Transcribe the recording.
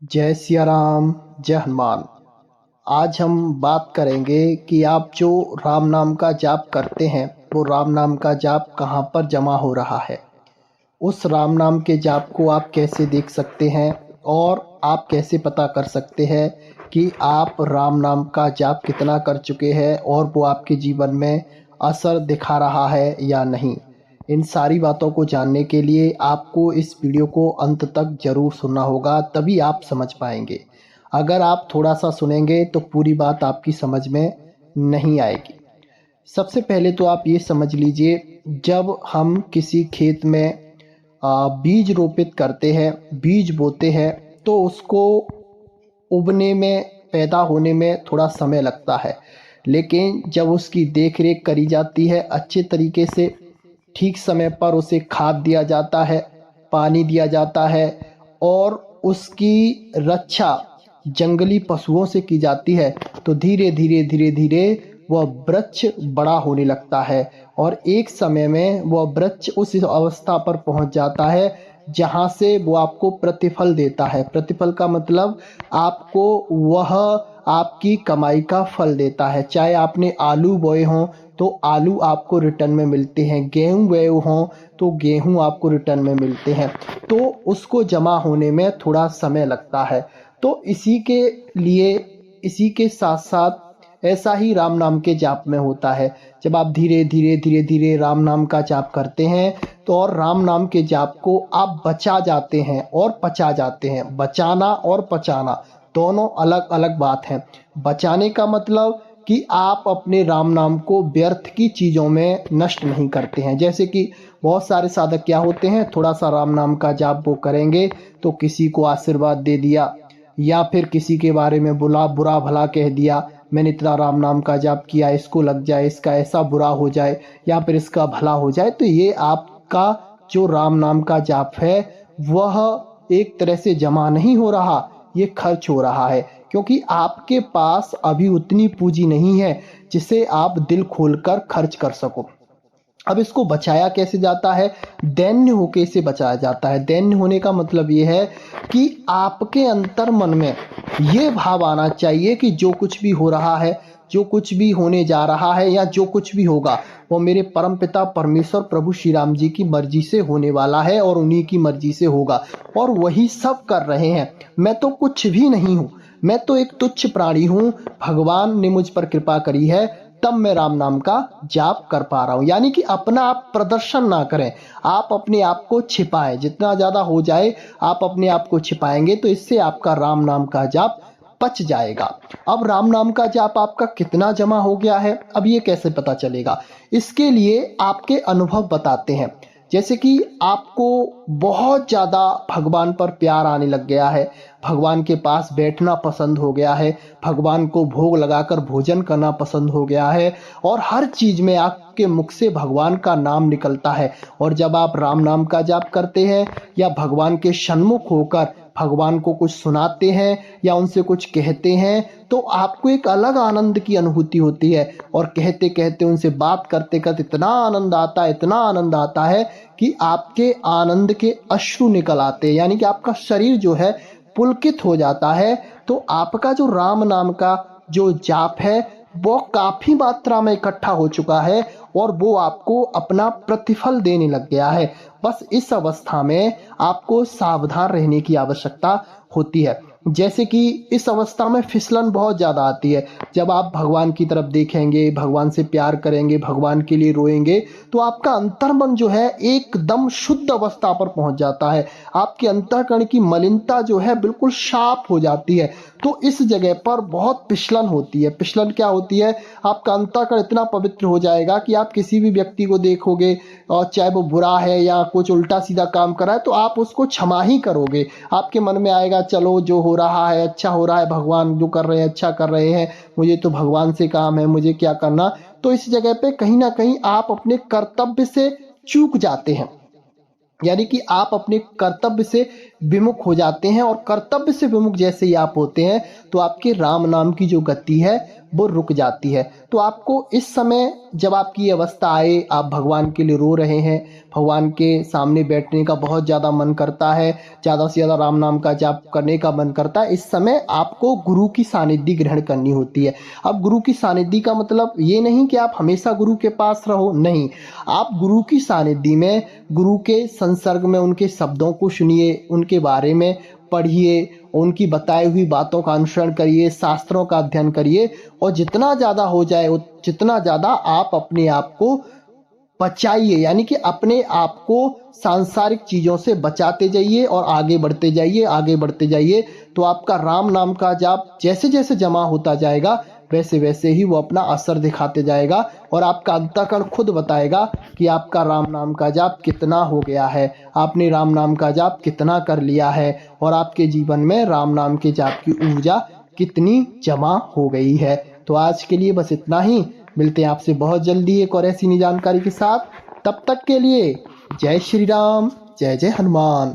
जय सिया राम, जय हनुमान। आज हम बात करेंगे कि आप जो राम नाम का जाप करते हैं, वो राम नाम का जाप कहाँ पर जमा हो रहा है। उस राम नाम के जाप को आप कैसे देख सकते हैं और आप कैसे पता कर सकते हैं कि आप राम नाम का जाप कितना कर चुके हैं और वो आपके जीवन में असर दिखा रहा है या नहीं। इन सारी बातों को जानने के लिए आपको इस वीडियो को अंत तक ज़रूर सुनना होगा, तभी आप समझ पाएंगे। अगर आप थोड़ा सा सुनेंगे तो पूरी बात आपकी समझ में नहीं आएगी। सबसे पहले तो आप ये समझ लीजिए, जब हम किसी खेत में बीज रोपित करते हैं, बीज बोते हैं, तो उसको उगने में, पैदा होने में थोड़ा समय लगता है। लेकिन जब उसकी देख रेख करी जाती है अच्छे तरीके से, ठीक समय पर उसे खाद दिया जाता है, पानी दिया जाता है और उसकी रक्षा जंगली पशुओं से की जाती है, तो धीरे धीरे धीरे धीरे वह वृक्ष बड़ा होने लगता है और एक समय में वह वृक्ष उस अवस्था पर पहुंच जाता है जहां से वो आपको प्रतिफल देता है। प्रतिफल का मतलब आपको वह आपकी कमाई का फल देता है। चाहे आपने आलू बोए हों तो आलू आपको रिटर्न में मिलते हैं, गेहूं बोए हों तो गेहूं आपको रिटर्न में मिलते हैं। तो उसको जमा होने में थोड़ा समय लगता है। तो इसी के लिए, इसी के साथ साथ ऐसा ही राम नाम के जाप में होता है। जब आप धीरे धीरे धीरे धीरे राम नाम का जाप करते हैं तो और राम नाम के जाप को आप बचा जाते हैं और पचा जाते हैं। बचाना और पचाना दोनों अलग अलग बात है। बचाने का मतलब कि आप अपने राम नाम को व्यर्थ की चीज़ों में नष्ट नहीं करते हैं। जैसे कि बहुत सारे साधक क्या होते हैं, थोड़ा सा राम नाम का जाप वो करेंगे तो किसी को आशीर्वाद दे दिया या फिर किसी के बारे में बुरा भला कह दिया, मैंने इतना राम नाम का जाप किया, इसको लग जाए, इसका ऐसा बुरा हो जाए या फिर इसका भला हो जाए। तो ये आपका जो राम नाम का जाप है वह एक तरह से जमा नहीं हो रहा, ये खर्च हो रहा है, क्योंकि आपके पास अभी उतनी पूंजी नहीं है जिसे आप दिल खोलकर खर्च कर सको। अब इसको बचाया कैसे जाता है? दैन्य होके इसे बचाया जाता है। दैन्य होने का मतलब ये है कि आपके अंतर मन में ये भाव आना चाहिए कि जो कुछ भी हो रहा है, जो कुछ भी होने जा रहा है या जो कुछ भी होगा, वो मेरे परमपिता परमेश्वर प्रभु श्री राम जी की मर्जी से होने वाला है और उन्हीं की मर्जी से होगा और वही सब कर रहे हैं। मैं तो कुछ भी नहीं हूँ, मैं तो एक तुच्छ प्राणी हूँ। भगवान ने मुझ पर कृपा करी है, तब मैं राम नाम का जाप कर पा रहा हूं। यानी कि अपना आप प्रदर्शन ना करें, आप अपने आप को छिपाएं। जितना ज्यादा हो जाए आप अपने आप को छिपाएंगे तो इससे आपका राम नाम का जाप पच जाएगा। अब राम नाम का जाप आपका कितना जमा हो गया है, अब ये कैसे पता चलेगा? इसके लिए आपके अनुभव बताते हैं। जैसे कि आपको बहुत ज़्यादा भगवान पर प्यार आने लग गया है, भगवान के पास बैठना पसंद हो गया है, भगवान को भोग लगाकर भोजन करना पसंद हो गया है और हर चीज़ में आपके मुख से भगवान का नाम निकलता है। और जब आप राम नाम का जाप करते हैं या भगवान के सन्मुख होकर भगवान को कुछ सुनाते हैं या उनसे कुछ कहते हैं तो आपको एक अलग आनंद की अनुभूति होती है और कहते कहते उनसे बात करते करते इतना आनंद आता है, इतना आनंद आता है कि आपके आनंद के अश्रु निकल आते हैं। यानी कि आपका शरीर जो है पुलकित हो जाता है। तो आपका जो राम नाम का जो जाप है वो काफी मात्रा में इकट्ठा हो चुका है और वो आपको अपना प्रतिफल देने लग गया है। बस इस अवस्था में आपको सावधान रहने की आवश्यकता होती है। जैसे कि इस अवस्था में फिसलन बहुत ज़्यादा आती है। जब आप भगवान की तरफ देखेंगे, भगवान से प्यार करेंगे, भगवान के लिए रोएंगे तो आपका अंतर्मन जो है एकदम शुद्ध अवस्था पर पहुंच जाता है। आपके अंतःकरण की मलिनता जो है बिल्कुल साफ हो जाती है। तो इस जगह पर बहुत फिसलन होती है। फिसलन क्या होती है? आपका अंतःकरण इतना पवित्र हो जाएगा कि आप किसी भी व्यक्ति को देखोगे और चाहे वो बुरा है या कुछ उल्टा सीधा काम कर रहा है तो आप उसको क्षमा ही करोगे। आपके मन में आएगा चलो जो हो रहा है अच्छा हो रहा है, भगवान जो कर रहे हैं अच्छा कर रहे हैं, मुझे तो भगवान से काम है, मुझे क्या करना। तो इस जगह पे कहीं ना कहीं आप अपने कर्तव्य से चूक जाते हैं। यानी कि आप अपने कर्तव्य से विमुख हो जाते हैं और कर्तव्य से विमुख जैसे ही आप होते हैं तो आपके राम नाम की जो गति है वो रुक जाती है। तो आपको इस समय जब आपकी ये अवस्था आए, आप भगवान के लिए रो रहे हैं, भगवान के सामने बैठने का बहुत ज़्यादा मन करता है, ज़्यादा से ज़्यादा राम नाम का जाप करने का मन करता है, इस समय आपको गुरु की सानिध्य ग्रहण करनी होती है। अब गुरु की सानिध्य का मतलब ये नहीं कि आप हमेशा गुरु के पास रहो, नहीं, आप गुरु की सानिध्य में, गुरु के संसर्ग में उनके शब्दों को सुनिए, उनके बारे में पढ़िए, उनकी बताई हुई बातों का अनुसरण करिए, शास्त्रों का अध्ययन करिए और जितना ज़्यादा हो जाए जितना ज़्यादा आप अपने आप को बचाइए, यानी कि अपने आप को सांसारिक चीज़ों से बचाते जाइए और आगे बढ़ते जाइए, आगे बढ़ते जाइए। तो आपका राम नाम का जाप जैसे जैसे जमा होता जाएगा वैसे वैसे ही वो अपना असर दिखाते जाएगा और आपका अंतःकरण खुद बताएगा कि आपका राम नाम का जाप कितना हो गया है, आपने राम नाम का जाप कितना कर लिया है और आपके जीवन में राम नाम के जाप की ऊर्जा कितनी जमा हो गई है। तो आज के लिए बस इतना ही। मिलते हैं आपसे बहुत जल्दी एक और ऐसी नई जानकारी के साथ। तब तक के लिए जय श्री राम, जय जय हनुमान।